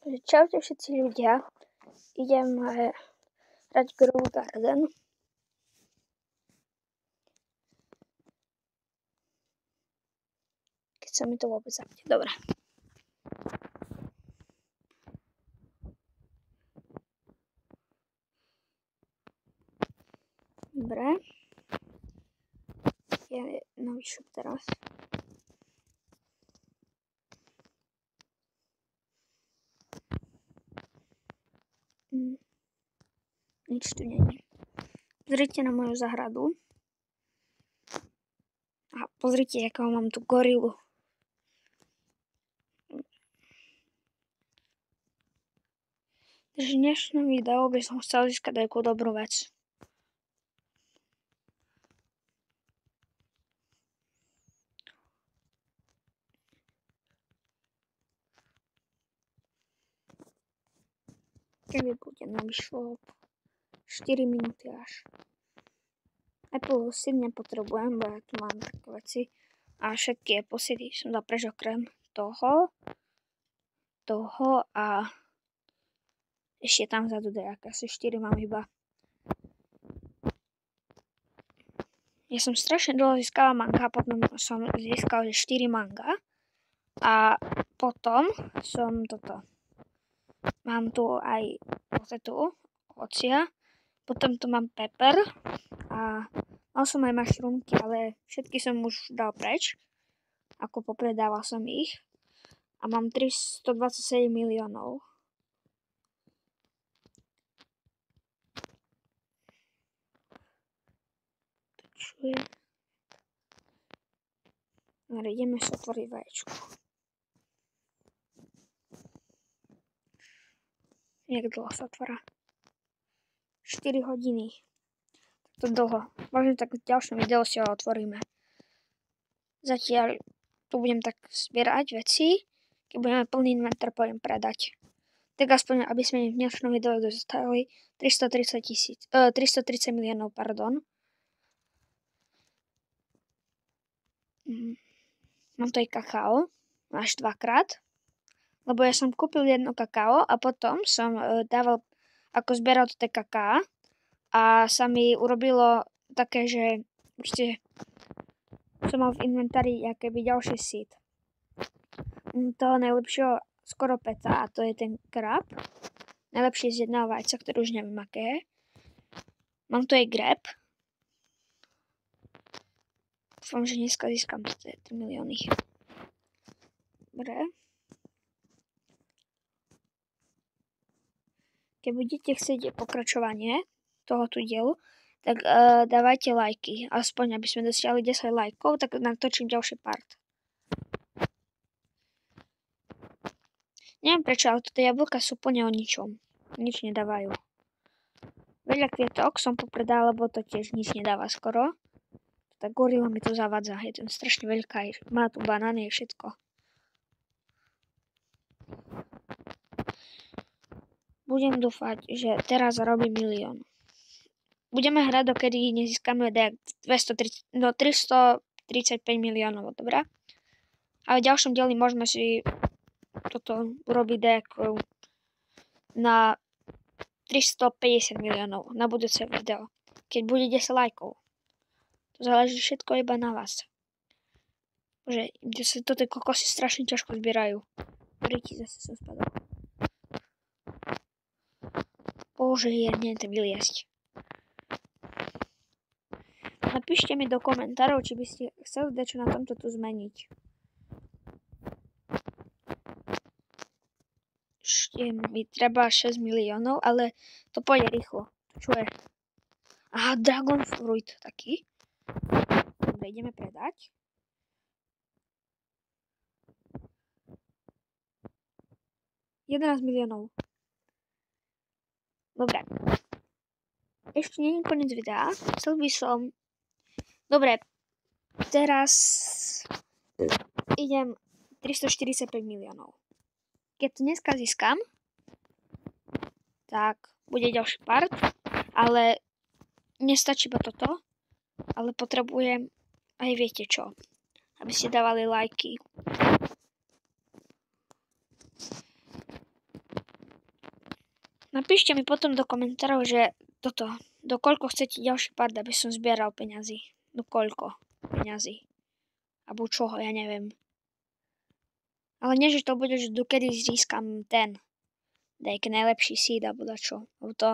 Čaute všetci ľudia, idem hrať Grow Garden. Keď sa mi to vôbec zapne, dobre. Dobre. Ja navýšim teraz. Nič tu není. Pozrite na moju zahradu. A pozrite, akého mám tu gorilu. Takže v dnešnom videu by som chcel získať takú dobrú vec. Kedy bude nový shop? 4 minúty až. Apple seed nepotrebujem, bo ja tu mám také veci. A všetky Apple seedy som dal preč okrem toho a ešte tam vzadu dajak. Asi 4 mám iba. Ja som strašne dlho získala manga, potom som získal 4 manga. A potom som mám tu aj potetu, ocia. Potom tu mám pepper a mal som aj mašrumky, ale všetky som už dal preč. Ako popredával som ich. A mám 327 miliónov. Čo je? Dobre, ideme sa otvoriť vaječku. Jak dlho sa otvára? 4 hodiny. To dlho. Možno tak v ďalšom videu si ho otvoríme. Zatiaľ tu budem tak zbierať veci. Keď budeme plný inventár, pôjdem predať. Tak aspoň, aby sme v dnešnom videu dostali 330 miliónov, pardon. Mám to aj kakao. Až 2-krát. Lebo ja som kúpil jedno kakao a potom som dával, ako zberal to té kaká a sa mi urobilo také, že proste som mal v inventári akéby ďalší seed. Toho najlepšieho skoro peta a to je ten krab. Najlepšie z jedného vajca, ktorý už neviem aké je. Mám tu aj grab. Dúfam, že dneska získam 3 milióny. Dobre. Keď budete chcieť pokračovanie tohoto dielu, tak dávajte lajky. Aspoň, aby sme dosiahli 10 lajkov, tak natočím ďalší part. Neviem prečo, ale toto jablka sú plne o ničom. Nič nedávajú. Veľa kvietok som popredal, lebo to tiež nič nedáva skoro. Tá gorila mi to zavadza. Je ten strašne veľká. Má tu banány a všetko. Budem dúfať, že teraz zarobím milión. Budeme hrať, dokedy nezískame 335 miliónov, dobrá? A v ďalšom dieli môžeme si toto urobiť na 350 miliónov na budúce video. Keď bude 10 lajkov. To záleží všetko iba na vás. Bože, toto kokosy strašne ťažko zbierajú. Príti, zase som spadol. Bože, ja neviem to vyliesť. Napíšte mi do komentárov, či by ste chceli dať čo na tomto tu zmeniť. Ešte mi treba 6 miliónov, ale to pôjde rýchlo. Čo je? Aha, dragon fruit taký. Dobre, ideme predať. $11 miliónov. Dobre. Ešte nie je koniec videa. Chcel by som... Dobre. Teraz idem 345 miliónov. Keď to dneska získam, tak bude ďalší part, ale nestačí iba toto, ale potrebujem aj viete čo, aby ste dávali lajky. Napíšte mi potom do komentárov, že do koľko chcete ďalší part, aby som zbieral peňazí. Do koľko peňazí. Alebo čoho, ja neviem. Ale nie, že to bude, že dokedy získam ten nejaký najlepší seed alebo dačo. Lebo to,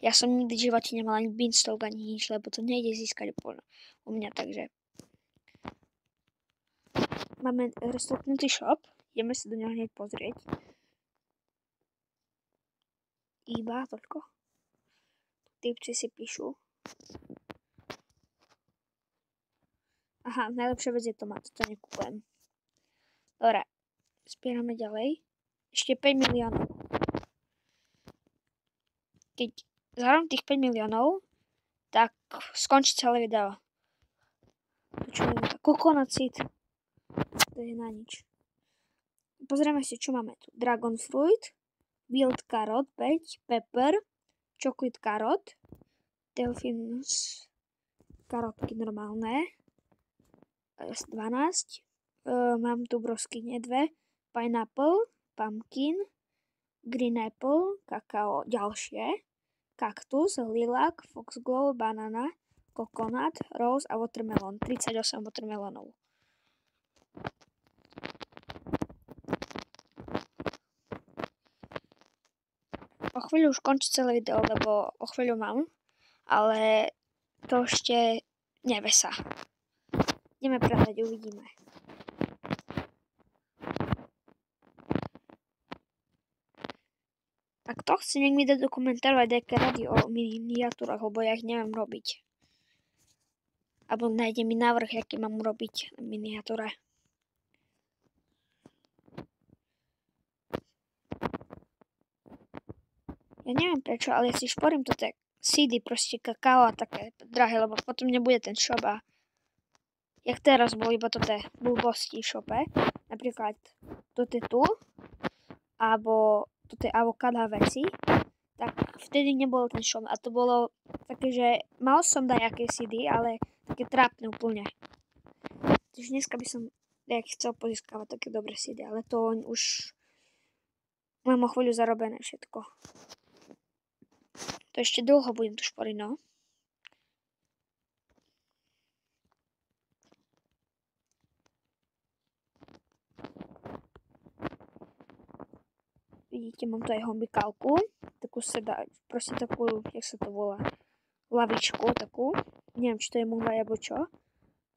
ja som nikdy v živote nemal ani beanstalk ani nič, lebo to nejde získať u mňa, takže. Máme restopnutý shop, ideme sa do neho hneď pozrieť. Iba toľko. Typci si píšu. Aha, najlepšia vec je to mať, to nekúpujem. Dobre, spierame ďalej. Ešte 5 miliónov. Keď zahrám tých 5 miliónov, tak skončí celé video. Coconut seed. To je na nič. Pozrieme si, čo máme tu. Dragon fruit, wild carrot 5, pepper, chocolate carrot, delfinus, karotky normálne, 12, mám tu broskyne 2, pineapple, pumpkin, green apple, kakao, ďalšie, kaktus, lilac, foxglove, banana, coconut, rose a watermelon. 38 watermelonov. O chvíľu už končí celé video, lebo o chvíľu mám, ale to ešte nevie sa. Ideme prehľať, uvidíme. Ak to chce, nech mi dá do komentárov aj nejaké rady o miniatúrach, lebo ja ich neviem robiť. Alebo nájde mi návrh, aký mám robiť miniatúre. Ja neviem prečo, ale ja si šporím to tak seedy, proste kakao a také drahé, lebo potom nebude ten shop a jak teraz bol iba toto blbosti v shope, napríklad toto je tu, alebo toto je avokáda veci, tak vtedy nebol ten shop a to bolo také, že mal som dajaké seedy, ale také trápne úplne. Takže dneska by som chcel pozískavať také dobré seedy, ale to už mám o chvíľu zarobené všetko. To ešte dlho budem tu šporiť, no. Vidíte, mám tu aj hombikálku. Takú sa dá, proste takú, jak sa to volá, lavičku takú. Neviem, či to je muhla, alebo čo.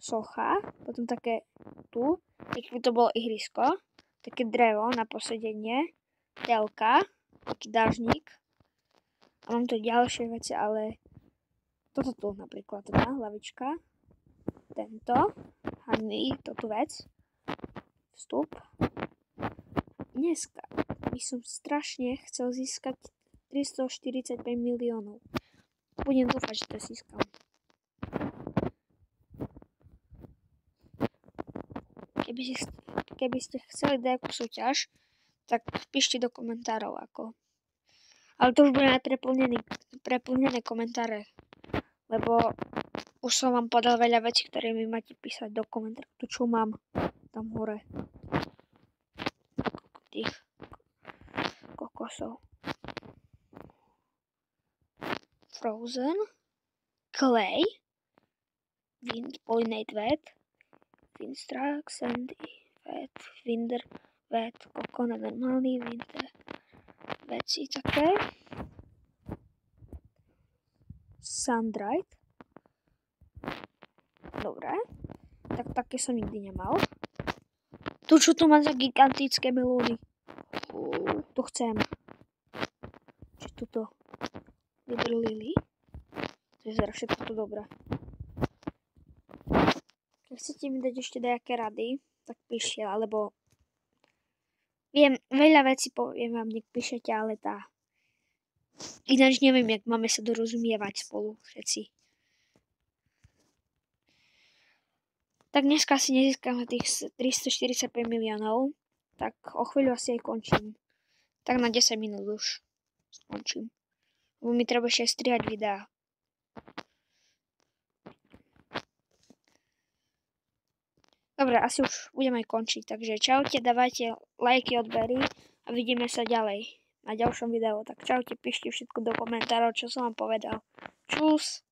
Socha. Potom také tu, tak by to bolo ihrisko. Také drevo na posedenie. Telka. Taký dážnik. A mám tu ďalšie veci, ale toto tu napríklad, teda, lavička. Tento. Hanný, toto vec. Vstup. Dneska by som strašne chcel získať 345 miliónov. Budem dúfať, že to získam. Keby ste chceli nejakú súťaž, tak píšte do komentárov ako. Ale to už bude aj preplnené komentáre, lebo už som vám podal veľa vecí, ktoré mi máte písať do komentárov. Tu čo mám tam hore. Tých kokosov. Frozen, clay, wind, pollinate wet, windstruck, sandy, wet, winder, wet, coconut, normálny, winter, veci také. Sun-dried. Dobre. Tak také som nikdy nemal. Tu čo tu mám za gigantické melóny. To chcem. Či tuto vydrlili. To je zra všetko to dobré. Keď chcete mi dať ešte nejaké rady, tak píšte, alebo viem, veľa vecí poviem vám, nech píšete, ale ináč neviem, jak máme sa dorozumievať spolu všetci. Tak dneska si nezískame tých 345 miliónov, tak o chvíľu asi aj končím. Tak na 10 minút už skončím. Lebo mi treba ešte strihať videá. Dobre, asi už budem aj končiť, takže čaute, dávajte lajky, odbery a vidíme sa ďalej. na ďalšom videu. Tak čaute, píšte všetko do komentárov, čo som vám povedal. Čus!